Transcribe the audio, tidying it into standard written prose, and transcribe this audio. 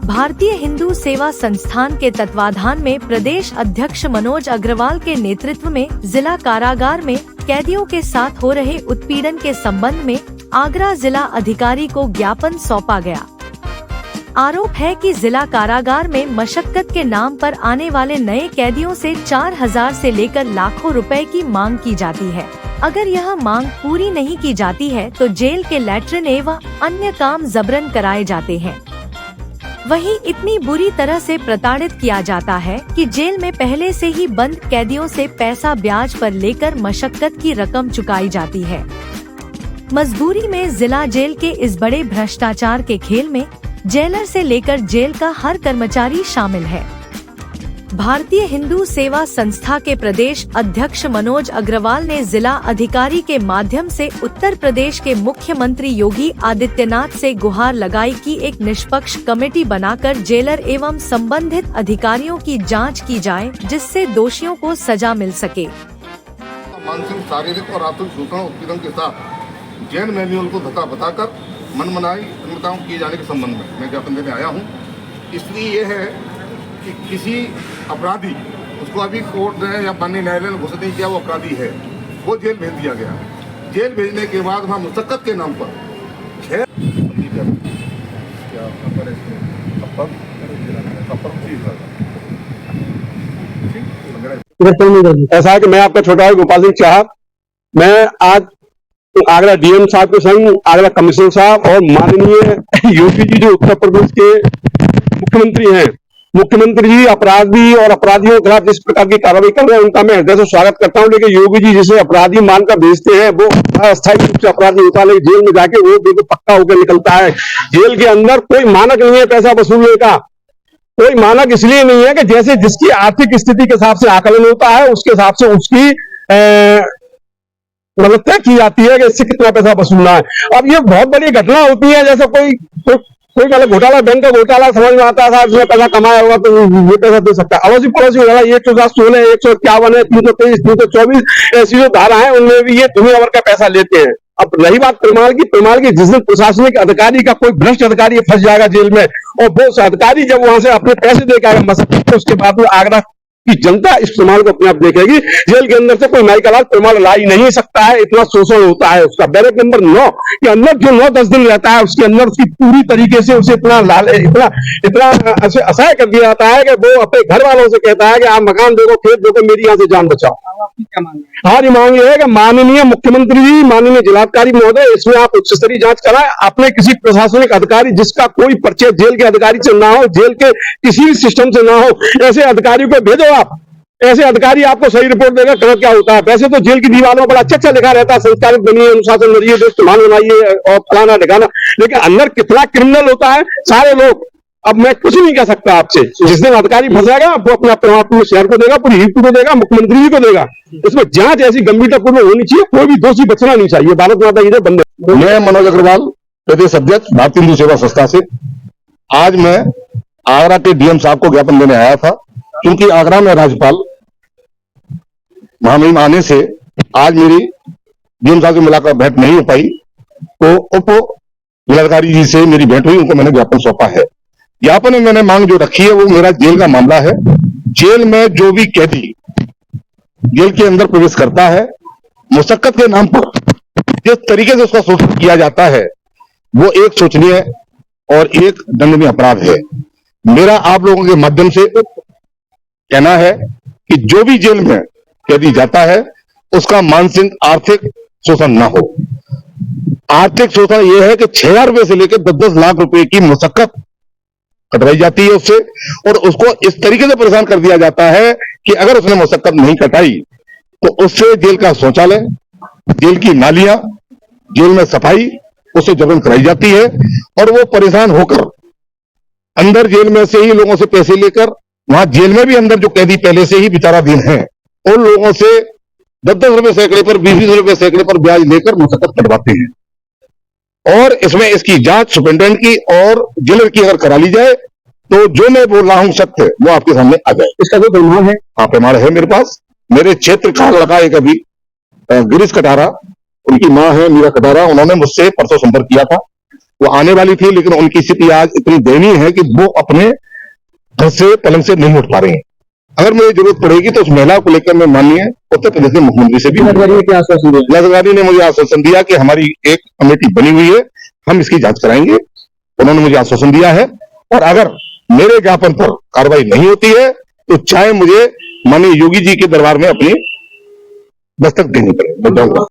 भारतीय हिंदू सेवा संस्थान के तत्वाधान में प्रदेश अध्यक्ष मनोज अग्रवाल के नेतृत्व में जिला कारागार में कैदियों के साथ हो रहे उत्पीड़न के संबंध में आगरा जिला अधिकारी को ज्ञापन सौंपा गया। आरोप है कि जिला कारागार में मशक्कत के नाम पर आने वाले नए कैदियों से 4000 से लेकर लाखों रुपए की मांग की जाती है। अगर यह मांग पूरी नहीं की जाती है तो जेल के लैट्रिन एवं अन्य काम जबरन कराए जाते हैं। वहीं इतनी बुरी तरह से प्रताड़ित किया जाता है कि जेल में पहले से ही बंद कैदियों से पैसा ब्याज पर लेकर मशक्कत की रकम चुकाई जाती है। मजबूरी में जिला जेल के इस बड़े भ्रष्टाचार के खेल में जेलर से लेकर जेल का हर कर्मचारी शामिल है। भारतीय हिंदू सेवा संस्था के प्रदेश अध्यक्ष मनोज अग्रवाल ने जिला अधिकारी के माध्यम से उत्तर प्रदेश के मुख्यमंत्री योगी आदित्यनाथ से गुहार लगाई कि एक निष्पक्ष कमेटी बनाकर जेलर एवं संबंधित अधिकारियों की जांच की जाए, जिससे दोषियों को सजा मिल सके। मानसिक, शारीरिक और आर्थिक शोषण उत्पीड़न के साथ जेल मैनुअल को धक्का बताकर मनमानी अनुमताओं किए जाने के संबंध में मैं ज्ञापन देने आया हूँ। इसलिए यह है कि किसी अपराधी, उसको अभी कोर्ट ने या माननीय न्यायालय ने घोषित नहीं किया वो अपराधी है, वो जेल भेज दिया गया। जेल भेजने के बाद वहाँ मुशक्कत के नाम पर ऐसा है कि मैं आपका छोटा भाई गोपाल सिंह चाहत, मैं आज आगरा डीएम साहब के संग आगरा कमिश्नर साहब और माननीय योगी जी जो उत्तर प्रदेश के मुख्यमंत्री हैं, मुख्यमंत्री जी अपराधी और अपराधियों के खिलाफ जिस प्रकार की कार्रवाई कर रहे हैं उनका मैं हृदय से स्वागत करता हूं। लेकिन योगी जी जिसे अपराधी मानकर भेजते हैं वो अस्थायी रूप से अपराधी होता है, लेकिन जेल में जाके वो बिल्कुल पक्का होकर निकलता है। जेल के अंदर कोई मानक नहीं है पैसा वसूलने का, कोई मानक इसलिए नहीं है कि जैसे जिसकी आर्थिक स्थिति के हिसाब से आकलन होता है उसके हिसाब से उसकी मतलब तय की जाती है कि इससे कितना पैसा वसूलना है। अब ये बहुत बड़ी घटना होती है, जैसे कोई मतलब घोटाला, बैंक का घोटाला समझ में आता है, इसमें पैसा कमाया होगा तो ये पैसा दे सकता है। अड़ोसी पड़ोसी घोटाला 116, 151 है, 323, 324 ऐसी जो धारा है उनमें भी ये दुनिया भर का पैसा लेते हैं। अब रही बात प्रमाण की जिस दिन प्रशासनिक अधिकारी का कोई भ्रष्ट अधिकारी फंस जाएगा जेल में और वो अधिकारी जब वहां से अपने पैसे दे के आएगा मशक्कत, तो उसके बाद में आगरा की जनता इस प्रमाण को अपने आप देखेगी। जेल के अंदर से कोई न्यायिक अदालत प्रमाण ला ही नहीं सकता है, इतना शोषण होता है उसका। बैरक नंबर 9 के अंदर जो 9-10 दिन रहता है उसके अंदर उसकी पूरी तरीके से उसे इतना असहाय कर दिया जाता है कि वो अपने घर वालों से कहता है कि आप मकान देखो, खेत देखो, मेरी यहाँ से जान बचाओ। हमारी मांग ये है कि माननीय मुख्यमंत्री जी, माननीय जिलाधिकारी महोदय, इसमें आप उच्च स्तरीय जांच कराएं। अपने किसी प्रशासनिक अधिकारी जिसका कोई परिचय जेल के अधिकारी से ना हो, जेल के किसी भी सिस्टम से ना हो, ऐसे अधिकारी को भेजो। आप ऐसे अधिकारी आपको सही रिपोर्ट देगा कहाँ क्या होता है। वैसे तो जेल की दीवारों में बड़ा अच्छा लिखा रहता है, संस्कारित बनिए, अनुशासन बनिए, देश मान बनाइए और फलाना ढिकाना, लेकिन अंदर कितना क्रिमिनल होता है सारे लोग। अब मैं कुछ नहीं कह सकता आपसे, जिस दिन अधिकारी फंसेगा वो अपना प्रमाण शहर को देगा, पूरी यूपी को देगा, मुख्यमंत्री जी को देगा। इसमें जांच ऐसी गंभीरतापूर्वक होनी चाहिए, कोई भी दोषी बचना नहीं चाहिए। भारत माता की बंदे। मैं मनोज अग्रवाल, प्रदेश अध्यक्ष भारतीय हिंदू सेवा संस्था से आज मैं आगरा के डीएम साहब को ज्ञापन देने आया था, क्योंकि आगरा में राज्यपाल महामहिम आने से आज मेरी डीएम साहब से मुलाकात भेंट नहीं हो पाई, तो उप जिलाधिकारी जी से मेरी भेंट हुई, उनको मैंने ज्ञापन सौंपा है। ज्ञापन में मैंने मांग जो रखी है वो मेरा जेल का मामला है। जेल में जो भी कैदी जेल के अंदर प्रवेश करता है, मुशक्कत के नाम पर जिस तरीके से उसका शोषण किया जाता है वो एक शोचनीय और एक दंडनीय अपराध है। मेरा आप लोगों के माध्यम से कहना है कि जो भी जेल में कैदी जाता है उसका मानसिक आर्थिक शोषण ना हो। आर्थिक शोषण यह है कि 6000 रुपए से लेकर 10-10 लाख रुपए की मुशक्कत कटवाई जाती है उससे, और उसको इस तरीके से परेशान कर दिया जाता है कि अगर उसने मुशक्कत नहीं कटाई तो उससे जेल का शौचालय, जेल की नालियां, जेल में सफाई उससे जबरन कराई जाती है, और वो परेशान होकर अंदर जेल में से ही लोगों से पैसे लेकर, वहां जेल में भी अंदर जो कैदी पहले से ही विचाराधीन है उन लोगों से 10-10 रुपए सैकड़े पर, 20-20 रुपए सैकड़े पर ब्याज लेकर मुशक्कत कटवाते हैं। और इसमें इसकी जांच सुपरिटेंडेंट की और जेलर की अगर करा ली जाए तो जो मैं बोल रहा हूं सत्य वो आपके सामने आ जाए। इसका जो प्रमाण है? हाँ, प्रमाण है मेरे पास। मेरे क्षेत्र का लड़का एक अभी गिरीश कटारा, उनकी मां है मीरा कटारा, उन्होंने मुझसे परसों संपर्क किया था वो आने वाली थी, लेकिन उनकी स्थिति आज इतनी दयनीय है कि वो अपने घर से पलंग से नहीं उठ पा रहे हैं। अगर मुझे जरूरत पड़ेगी तो उस महिला को लेकर मैं माननीय उत्तर प्रदेश के मुख्यमंत्री से भी जिलाधिकारी ने मुझे आश्वासन दिया कि हमारी एक कमेटी बनी हुई है, हम इसकी जांच कराएंगे। उन्होंने मुझे आश्वासन दिया है, और अगर मेरे ज्ञापन पर कार्रवाई नहीं होती है तो चाहे मुझे माननीय योगी जी के दरबार में अपनी दस्तक देनी पड़े, मैं जाऊंगा।